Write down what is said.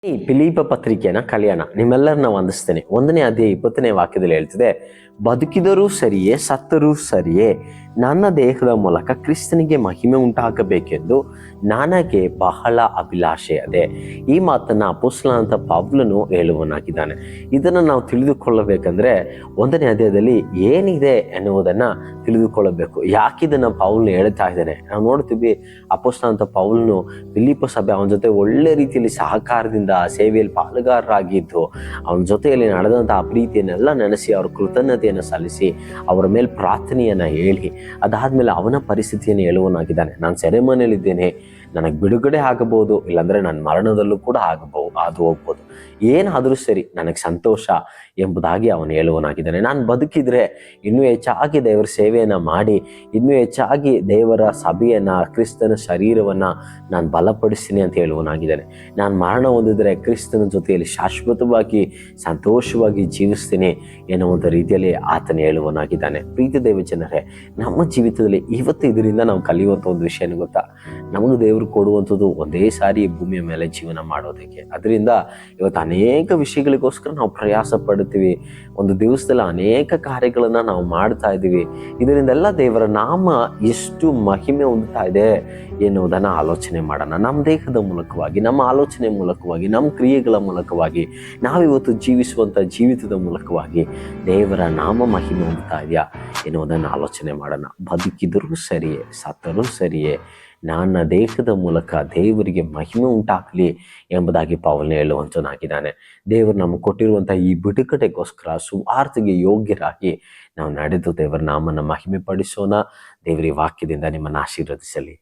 ಈ ಫಿಲಿಪ ಪತ್ರಿಕೆಯನ್ನ ಕಲಿಯೋಣ. ನಿಮ್ಮೆಲ್ಲರನ್ನ ವಂದಿಸ್ತೇನೆ. 1ನೇ ಅಧ್ಯಾಯ 20ನೇ ವಾಕ್ಯದಲ್ಲಿ ಹೇಳ್ತಿದೆ, ಬದುಕಿದರೂ ಸರಿಯೇ ಸತ್ತರೂ ಸರಿಯೇ ನನ್ನ ದೇಹದ ಮೂಲಕ ಕ್ರಿಸ್ತನಿಗೆ ಮಹಿಮೆ ಉಂಟಾಗಬೇಕೆಂದು ನನಗೆ ಬಹಳ ಅಭಿಲಾಷೆ ಅದೇ. ಈ ಮಾತನ್ನ ಅಪೊಸ್ತಲನಾದ ಪೌಲನು ಹೇಳುವನಾಗಿದ್ದಾನೆ. ಇದನ್ನು ನಾವು ತಿಳಿದುಕೊಳ್ಳಬೇಕಂದ್ರೆ 1ನೇ ಅಧ್ಯಾಯದಲ್ಲಿ ಏನಿದೆ ಎನ್ನುವುದನ್ನ ತಿಳಿದುಕೊಳ್ಳಬೇಕು. ಯಾಕಿದನ್ನ ಪೌಲನು ಹೇಳ್ತಾ ಇದ್ದಾನೆ ನಾವು ನೋಡ್ತೀವಿ. ಅಪೊಸ್ತಲನಾದ ಪೌಲನು ಫಿಲಿಪ ಸಭೆ ಅವನ ಜೊತೆ ಒಳ್ಳೆ ರೀತಿಯಲ್ಲಿ ಸಹಕಾರದಿಂದ ಸೇವೆಯಲ್ಲಿ ಪಾಲುಗಾರರಾಗಿದ್ದು, ಅವನ ಜೊತೆಯಲ್ಲಿ ನಡೆದಂತಹ ಪ್ರೀತಿಯನ್ನೆಲ್ಲ ನೆನೆಸಿ ಅವ್ರ ಕೃತಜ್ಞತೆಯನ್ನು ಸಲ್ಲಿಸಿ ಅವರ ಮೇಲೆ ಪ್ರಾರ್ಥನೆಯನ್ನ ಹೇಳಿ ಅದಾದ್ಮೇಲೆ ಅವನ ಪರಿಸ್ಥಿತಿಯನ್ನು ಹೇಳುವನಾಗಿದ್ದಾನೆ. ನಾನು ಸೆರೆಮನೆಯಲ್ಲಿದ್ದೇನೆ, ನನಗೆ ಬಿಡುಗಡೆ ಆಗಬಹುದು, ಇಲ್ಲಾಂದ್ರೆ ನನ್ನ ಮರಣದಲ್ಲೂ ಕೂಡ ಅದು ಹೋಗ್ಬೋದು, ಏನಾದರೂ ಸರಿ ನನಗೆ ಸಂತೋಷ ಎಂಬುದಾಗಿ ಅವನು ಹೇಳುವನಾಗಿದ್ದಾನೆ. ನಾನು ಬದುಕಿದ್ರೆ ಇನ್ನೂ ಹೆಚ್ಚಾಗಿ ದೇವರ ಸೇವೆಯನ್ನ ಮಾಡಿ, ಇನ್ನೂ ಹೆಚ್ಚಾಗಿ ದೇವರ ಸಭೆಯನ್ನ, ಕ್ರಿಸ್ತನ ಶರೀರವನ್ನ ನಾನು ಬಲಪಡಿಸ್ತೀನಿ ಅಂತ ಹೇಳುವನಾಗಿದ್ದಾನೆ. ನಾನು ಮರಣ ಹೊಂದಿದ್ರೆ ಕ್ರಿಸ್ತನ ಜೊತೆಯಲ್ಲಿ ಶಾಶ್ವತವಾಗಿ ಸಂತೋಷವಾಗಿ ಜೀವಿಸ್ತೀನಿ ಎನ್ನುವಂಥ ರೀತಿಯಲ್ಲಿ ಆತನ ಹೇಳುವನಾಗಿದ್ದಾನೆ. ಪ್ರೀತಿ ದೇವ ಜನರೇ, ನಮ್ಮ ಜೀವಿತದಲ್ಲಿ ಇವತ್ತು ಇದರಿಂದ ನಾವು ಕಲಿಯುವಂಥ ಒಂದು ವಿಷಯ ಏನು ಗೊತ್ತಾ? ನಮಗೆ ದೇವರು ಕೊಡುವಂಥದ್ದು ಒಂದೇ ಸಾರಿ ಭೂಮಿಯ ಮೇಲೆ ಜೀವನ ಮಾಡೋದಕ್ಕೆ. ಅದರಿಂದ ಇವತ್ತು ಅನೇಕ ವಿಷಯಗಳಿಗೋಸ್ಕರ ನಾವು ಪ್ರಯಾಸ ಪಡ್ತೀವಿ. ಒಂದು ದಿವಸದಲ್ಲಿ ಅನೇಕ ಕಾರ್ಯಗಳನ್ನ ನಾವು ಮಾಡ್ತಾ ಇದ್ದೀವಿ. ಇದರಿಂದೆಲ್ಲ ದೇವರ ನಾಮ ಎಷ್ಟು ಮಹಿಮೆ ಹೊಂದುತ್ತಾ ಇದೆ ಎನ್ನುವುದನ್ನ ಆಲೋಚನೆ ಮಾಡೋಣ. ನಮ್ಮ ದೇಹದ ಮೂಲಕವಾಗಿ, ನಮ್ಮ ಆಲೋಚನೆ ಮೂಲಕವಾಗಿ, ನಮ್ಮ ಕ್ರಿಯೆಗಳ ಮೂಲಕವಾಗಿ, ನಾವಿವತ್ತು ಜೀವಿಸುವಂಥ ಜೀವಿತದ ಮೂಲಕವಾಗಿ ದೇವರ ನಾಮ ಮಹಿಮೆ ಹೊಂದುತ್ತಾ ಇದೆಯಾ ಎನ್ನುವುದನ್ನು ಆಲೋಚನೆ ಮಾಡೋಣ. ಬದುಕಿದರೂ ಸರಿಯೇ ಸತ್ತರೂ ಸರಿಯೇ ನನ್ನ ದೇಹದ ಮೂಲಕ ದೇವರಿಗೆ ಮಹಿಮೆ ಉಂಟಾಗಲಿ ಎಂಬುದಾಗಿ ಪೌಲನು ಹೇಳುವಂತನಾಗಿದ್ದಾನೆ. ದೇವರು ನಮಗೆ ಕೊಟ್ಟಿರುವಂಥ ಈ ಬಿಡುಗಡೆಗೋಸ್ಕರ ಸುವಾರ್ತೆಗೆ ಯೋಗ್ಯರಾಗಿ ನಾವು ನಡೆದು ದೇವರ ನಾಮನ ಮಹಿಮೆ ಪಡಿಸೋಣ. ದೇವರ ವಾಕ್ಯದಿಂದ ನಿಮ್ಮನ್ನು ಆಶೀರ್ವದಿಸಲಿ.